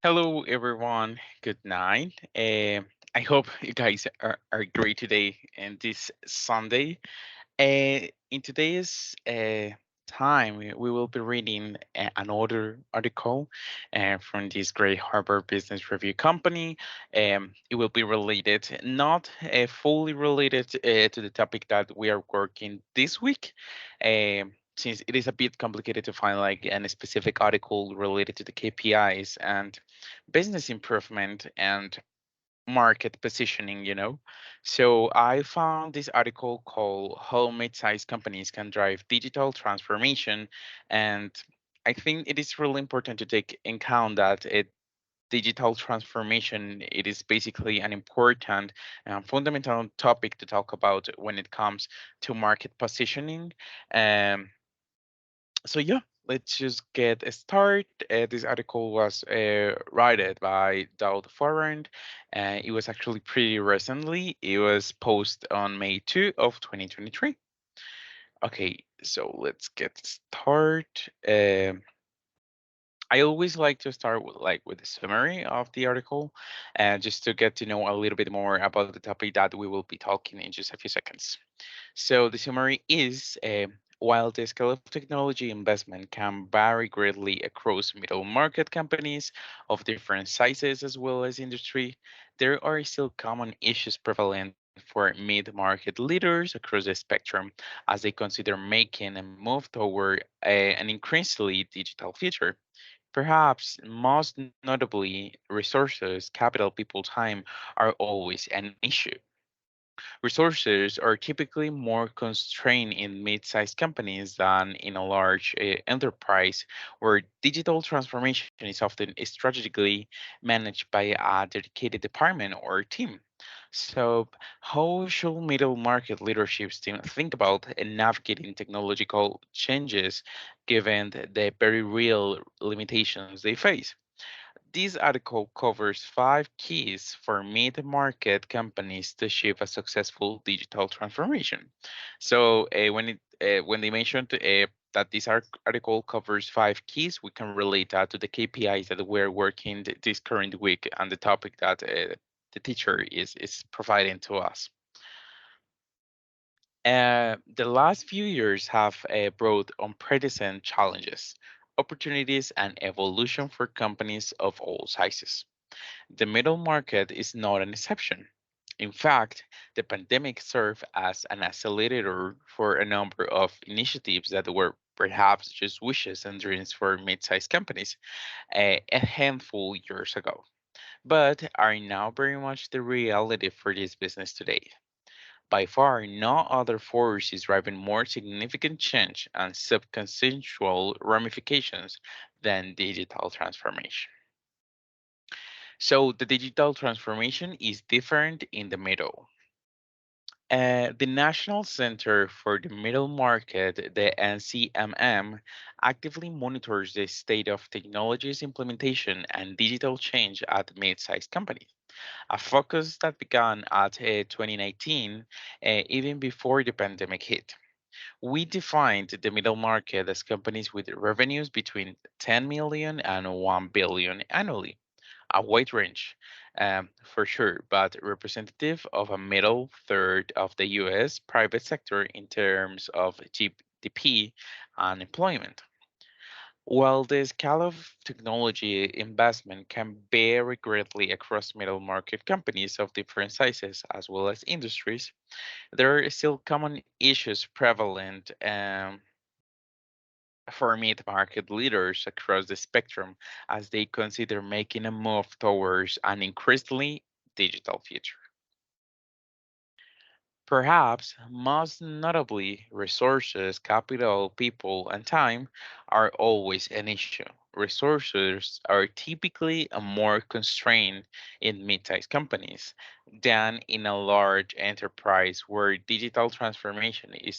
Hello, everyone. Good night. I hope you guys are great today and this Sunday. In today's time, we will be reading another article from this great Harvard Business Review company. It will be related, not fully related to the topic that we are working this week. Since it is a bit complicated to find like a specific article related to the KPIs and business improvement and market positioning. So I found this article called How Mid-Sized Companies Can Drive Digital Transformation. And I think it is really important to take in count that digital transformation, it is basically an important and fundamental topic to talk about when it comes to market positioning. Um, so yeah, let's just get a start. This article was written by Daud Farrand. It was actually pretty recently. It was posted on May 2 of 2023. Okay, so let's get started. I always like to start with a summary of the article, just to get to know a little bit more about the topic that we will be talking in just a few seconds. So the summary is while the scale of technology investment can vary greatly across middle market companies of different sizes as well as industry, there are still common issues prevalent for mid market leaders across the spectrum as they consider making a move toward an increasingly digital future. Perhaps most notably, resources, capital, people, time are always an issue. Resources are typically more constrained in mid-sized companies than in a large enterprise, where digital transformation is often strategically managed by a dedicated department or team. So, how should middle market leadership team think about navigating technological changes given the very real limitations they face? This article covers five keys for mid-market companies to achieve a successful digital transformation. So when they mentioned that this article covers five keys, we can relate that to the KPIs that we're working this current week and the topic that the teacher is providing to us. The last few years have brought unprecedented challenges, opportunities, and evolution for companies of all sizes. The middle market is not an exception. In fact, the pandemic served as an accelerator for a number of initiatives that were perhaps just wishes and dreams for mid sized companies a handful years ago, but are now very much the reality for this business today. By far, no other force is driving more significant change and subconsensual ramifications than digital transformation. So the digital transformation is different in the middle. The National Center for the Middle Market, the NCMM, actively monitors the state of technology's implementation and digital change at mid-sized companies, a focus that began at 2019, even before the pandemic hit. We defined the middle market as companies with revenues between 10 million and 1 billion annually, a wide range, for sure, but representative of a middle third of the US private sector in terms of GDP and employment. While the scale of technology investment can vary greatly across middle market companies of different sizes as well as industries, there are still common issues prevalent for mid-market leaders across the spectrum as they consider making a move towards an increasingly digital future. Perhaps most notably, resources, capital, people, and time are always an issue. Resources are typically more constrained in mid-sized companies than in a large enterprise where digital transformation is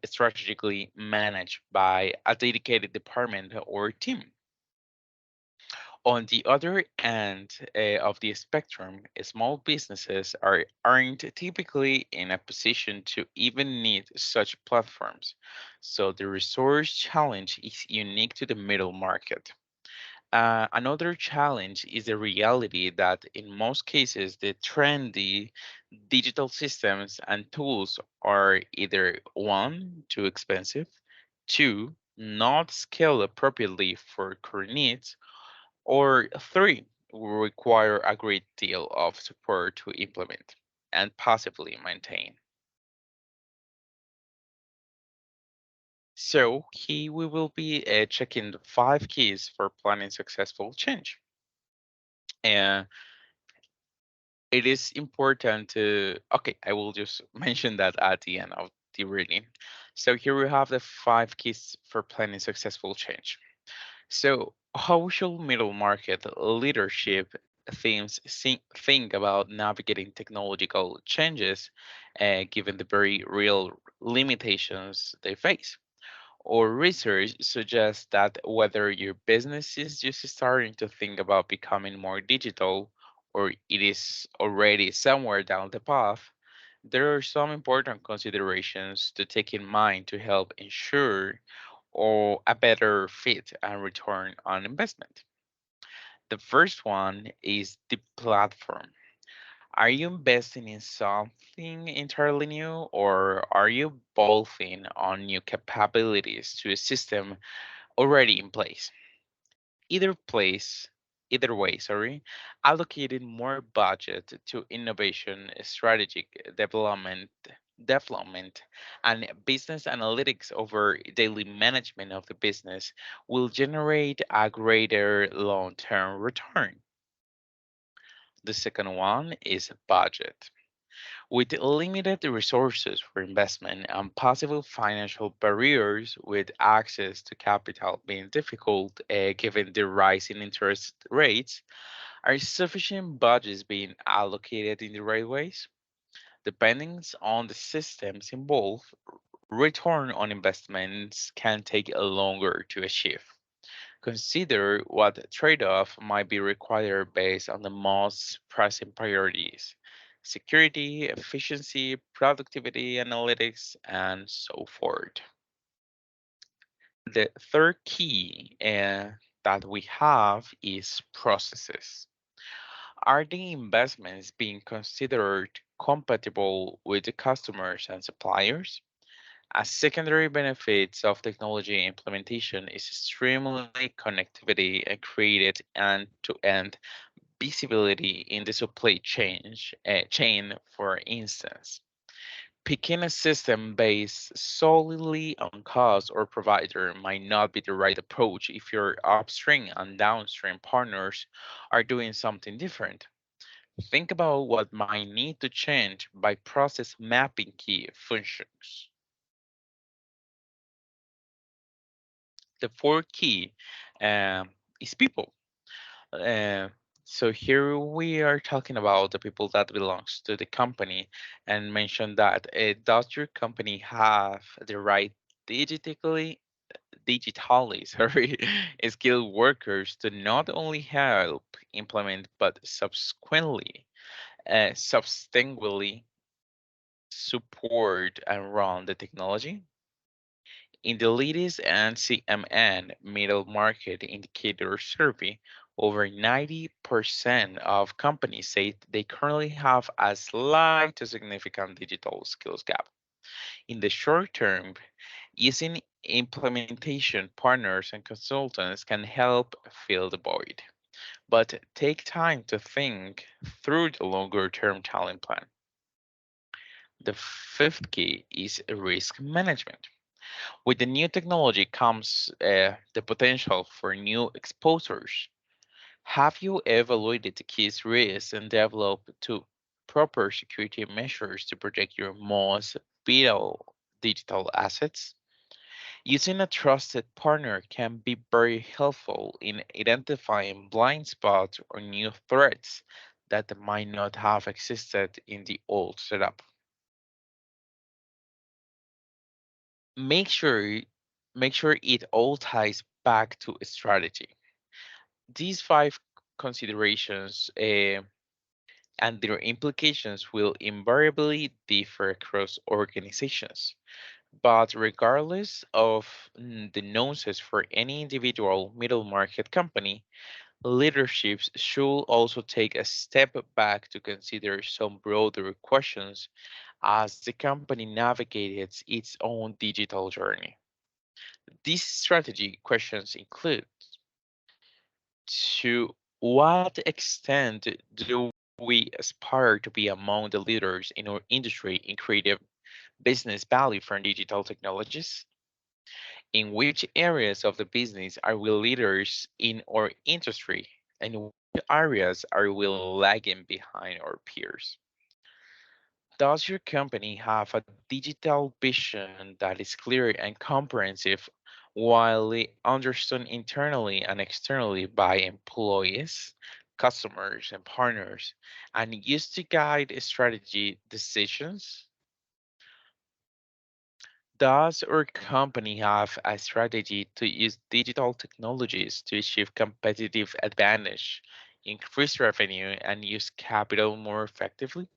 strategically managed by a dedicated department or team. On the other end of the spectrum, small businesses aren't typically in a position to even need such platforms. So the resource challenge is unique to the middle market. Another challenge is the reality that in most cases, the trendy digital systems and tools are either one, too expensive, two, not scaled appropriately for current needs, or three, require a great deal of support to implement and possibly maintain. So, here we will be checking the 5 keys for planning successful change. And it is important to, okay, I will just mention that at the end of the reading. So, here we have the 5 keys for planning successful change. So, how should middle market leadership think about navigating technological changes given the very real limitations they face? Or research suggests that whether your business is just starting to think about becoming more digital or it is already somewhere down the path, there are some important considerations to take in mind to help ensure or a better fit and return on investment. The first one is the platform. Are you investing in something entirely new or are you bolting on new capabilities to a system already in place? Either place, Either way, sorry, allocating more budget to innovation, strategic development, and business analytics over daily management of the business will generate a greater long-term return. The second one is budget. With limited resources for investment and possible financial barriers with access to capital being difficult given the rising interest rates, are sufficient budgets being allocated in the right ways? Depending on the systems involved, return on investments can take longer to achieve. Consider what trade off might be required based on the most pressing priorities: security, efficiency, productivity, analytics, and so forth. The third key that we have is processes. Are the investments being considered compatible with the customers and suppliers? A secondary benefits of technology implementation is extremely connectivity and created end-to-end visibility in the chain, for instance. Picking a system based solely on cost or provider might not be the right approach if your upstream and downstream partners are doing something different. Think about what might need to change by process mapping key functions. The fourth key is people. Uh, so here we are talking about the people that belongs to the company and mention that does your company have the right digitally digitally skilled workers to not only help implement but subsequently support and run the technology? In the latest NCMN Middle Market Indicator survey, over 90% of companies say they currently have a slight to significant digital skills gap. In the short term, using implementation partners and consultants can help fill the void, but take time to think through the longer term talent plan. The fifth key is risk management. With the new technology comes the potential for new exposures. Have you evaluated the key's risks and developed to proper security measures to protect your most vital digital assets? Using a trusted partner can be very helpful in identifying blind spots or new threats that might not have existed in the old setup. Make sure make sure it all ties back to a strategy. These five considerations and their implications will invariably differ across organizations. But regardless of the nonsense for any individual middle market company, leaderships should also take a step back to consider some broader questions as the company navigates its own digital journey. These strategy questions include: to what extent do we aspire to be among the leaders in our industry in creative business value from digital technologies? In which areas of the business are we leaders in our industry? And which areas are we lagging behind our peers? Does your company have a digital vision that is clear and comprehensive, widely understood internally and externally by employees, customers, and partners, and used to guide strategy decisions? Does our company have a strategy to use digital technologies to achieve competitive advantage, increase revenue, and use capital more effectively?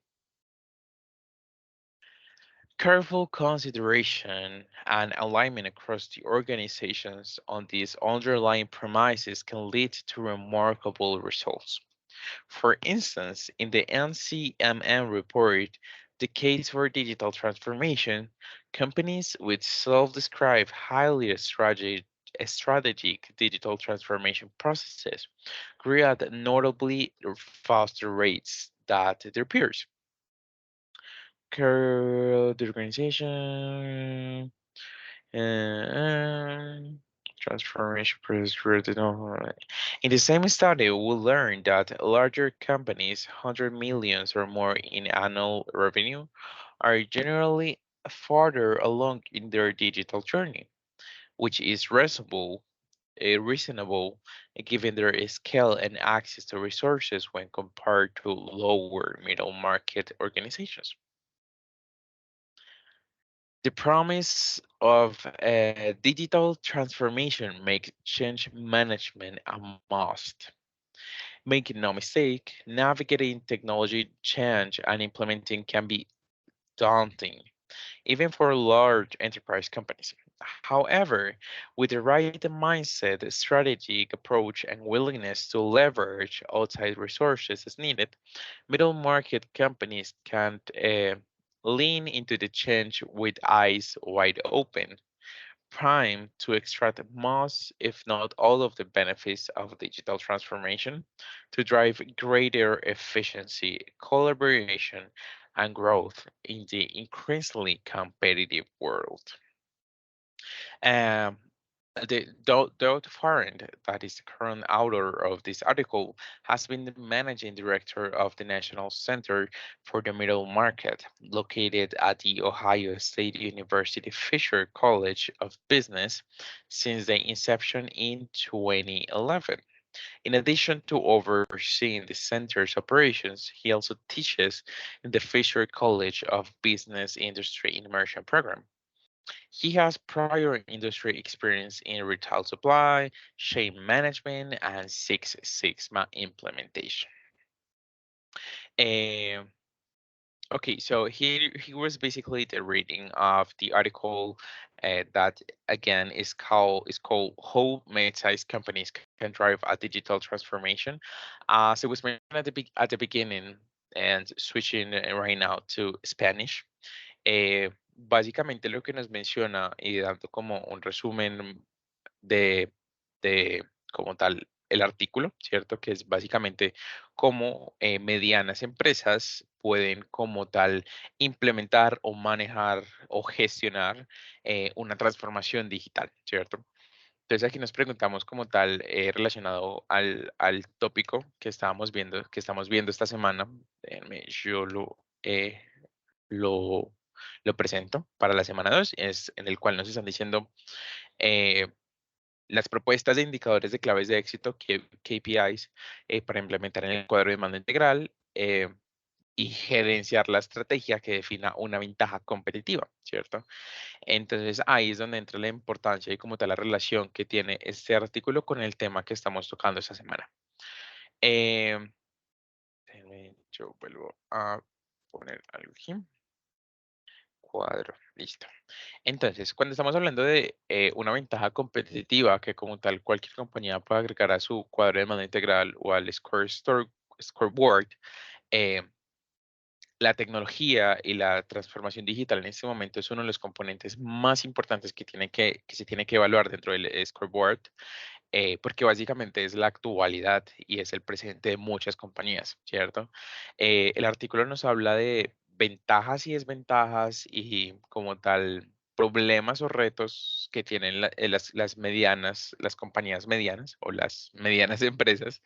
Careful consideration and alignment across the organizations on these underlying premises can lead to remarkable results. For instance, in the NCMM report, the case for digital transformation, companies with self-described highly strategic digital transformation processes grew at notably faster rates than their peers. The organization uh, transformation process related in the same study, we learned that larger companies, 100 millions or more in annual revenue, are generally farther along in their digital journey, which is reasonable given their scale and access to resources when compared to lower middle market organizations. The promise of a digital transformation makes change management a must. Make no mistake, navigating technology change and implementing can be daunting, even for large enterprise companies. However, with the right mindset, strategic approach, and willingness to leverage outside resources as needed, middle market companies can lean into the change with eyes wide open, primed to extract most, if not all, of the benefits of digital transformation to drive greater efficiency, collaboration, and growth in the increasingly competitive world. Um, Dodd Farrand, that is the current author of this article, has been the managing director of the National Center for the Middle Market, located at the Ohio State University Fisher College of Business since the inception in 2011. In addition to overseeing the center's operations, he also teaches in the Fisher College of Business Industry Immersion Program. He has prior industry experience in retail supply, chain management, and Six Sigma implementation. Um, okay, so he was basically the reading of the article that again is called "How Mid-sized Companies Can Drive a Digital Transformation." As it was mentioned at the beginning, and switching right now to Spanish. Básicamente lo que nos menciona y dando como un resumen de, de como tal el artículo, ¿cierto? Que es básicamente cómo medianas empresas pueden como tal implementar o manejar o gestionar una transformación digital, ¿cierto? Entonces aquí nos preguntamos como tal relacionado al tópico que estamos viendo esta semana. Déjenme, yo lo, lo presento para la semana 2, es en el cual nos están diciendo eh, las propuestas de indicadores de claves de éxito, KPIs, para implementar en el cuadro de mando integral y gerenciar la estrategia que defina una ventaja competitiva, ¿cierto? Entonces ahí es donde entra la importancia y como tal la relación que tiene este artículo con el tema que estamos tocando esta semana. Eh, yo vuelvo a poner algo aquí. cuadro. Listo. Entonces, cuando estamos hablando de una ventaja competitiva que como tal cualquier compañía puede agregar a su cuadro de mando integral o al scoreboard, eh, la tecnología y la transformación digital en este momento es uno de los componentes más importantes que se tiene que evaluar dentro del scoreboard, porque básicamente es la actualidad y es el presente de muchas compañías, ¿cierto? El artículo nos habla de ventajas y desventajas y como tal problemas o retos que tienen las medianas, las compañías medianas o las medianas empresas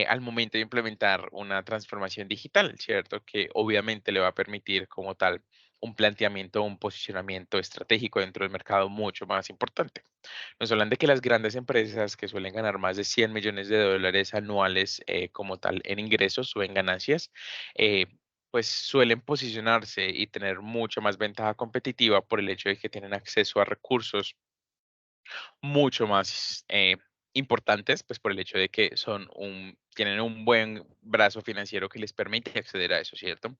al momento de implementar una transformación digital, ¿cierto? Que obviamente le va a permitir como tal un planteamiento, un posicionamiento estratégico dentro del mercado mucho más importante. Nos hablan de que las grandes empresas que suelen ganar más de 100 millones de dólares anuales como tal en ingresos o en ganancias, eh, pues suelen posicionarse y tener mucho más ventaja competitiva por el hecho de que tienen acceso a recursos mucho más importantes, pues por el hecho de que tienen un buen brazo financiero que les permite acceder a eso, ¿cierto?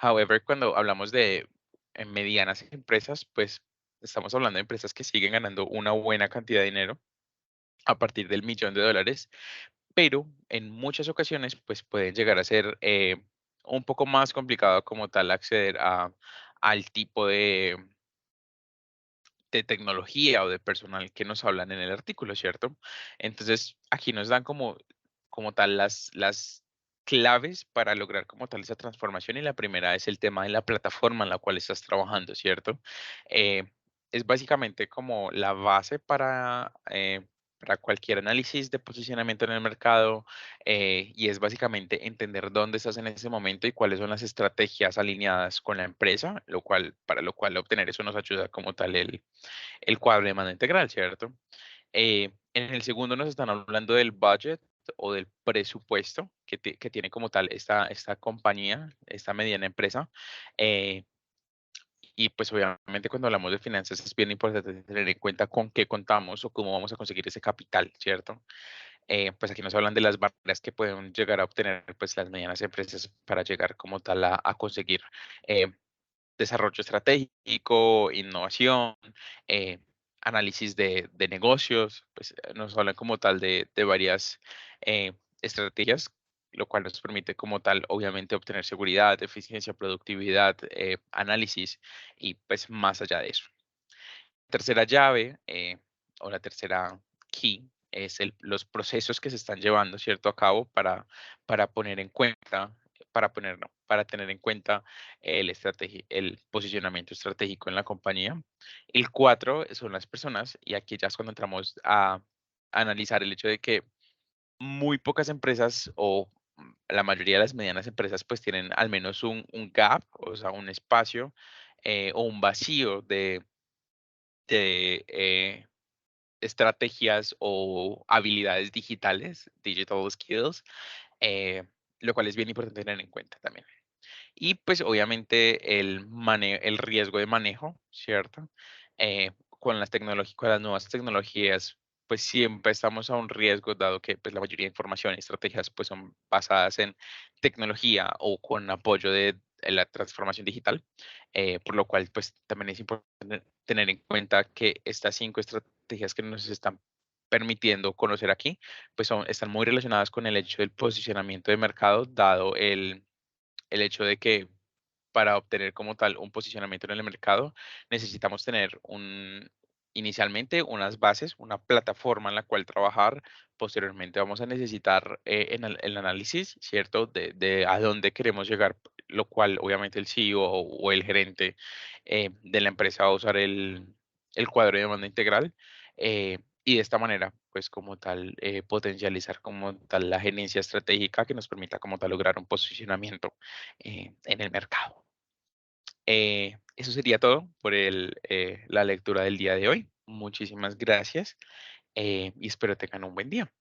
However, cuando hablamos de medianas empresas, pues estamos hablando de empresas que siguen ganando una buena cantidad de dinero a partir del millón de dólares, pero en muchas ocasiones, pues pueden llegar a ser un poco más complicado como tal acceder al tipo de tecnología o de personal que nos hablan en el artículo, ¿cierto? Entonces, aquí nos dan como tal las claves para lograr como tal esa transformación y la primera es el tema de la plataforma en la cual estás trabajando, ¿cierto? Eh, es básicamente como la base para cualquier análisis de posicionamiento en el mercado y es básicamente entender dónde estás en ese momento y cuáles son las estrategias alineadas con la empresa, para lo cual obtener eso nos ayuda como tal el cuadro de mando integral, ¿cierto? En el segundo nos están hablando del budget o del presupuesto que tiene como tal esta compañía, esta mediana empresa. eh, y pues obviamente cuando hablamos de finanzas es bien importante tener en cuenta con qué contamos o cómo vamos a conseguir ese capital, ¿cierto? Pues aquí nos hablan de las barreras que pueden llegar a obtener pues las medianas empresas para llegar como tal a conseguir eh, desarrollo estratégico, innovación, eh, análisis de negocios, pues nos hablan como tal de varias eh, estrategias, lo cual nos permite como tal, obviamente, obtener seguridad, eficiencia, productividad, análisis y pues más allá de eso. Tercera llave o la tercera key es los procesos que se están llevando, ¿cierto? A cabo para poner en cuenta, no, para tener en cuenta el posicionamiento estratégico en la compañía. El cuatro son las personas y aquí ya es cuando entramos a analizar el hecho de que muy pocas empresas o la mayoría de las medianas empresas pues tienen al menos un gap, o sea, un espacio o un vacío de estrategias o habilidades digitales, digital skills, eh, lo cual es bien importante tener en cuenta también. Y pues obviamente el riesgo de manejo, ¿cierto? Con las nuevas tecnologías, pues siempre estamos a un riesgo, dado que pues la mayoría de información y estrategias pues son basadas en tecnología o con apoyo de la transformación digital, por lo cual pues también es importante tener en cuenta que estas 5 estrategias que nos están permitiendo conocer aquí, pues están muy relacionadas con el hecho del posicionamiento de mercado, dado el hecho de que para obtener como tal un posicionamiento en el mercado, necesitamos tener inicialmente unas bases, una plataforma en la cual trabajar. Posteriormente vamos a necesitar el análisis, ¿cierto? De a dónde queremos llegar, lo cual obviamente el CEO o el gerente de la empresa va a usar el cuadro de demanda integral. Y de esta manera, pues como tal, potencializar como tal la gerencia estratégica que nos permita como tal lograr un posicionamiento en el mercado. Eso sería todo por la lectura del día de hoy. Muchísimas gracias y espero tengan un buen día.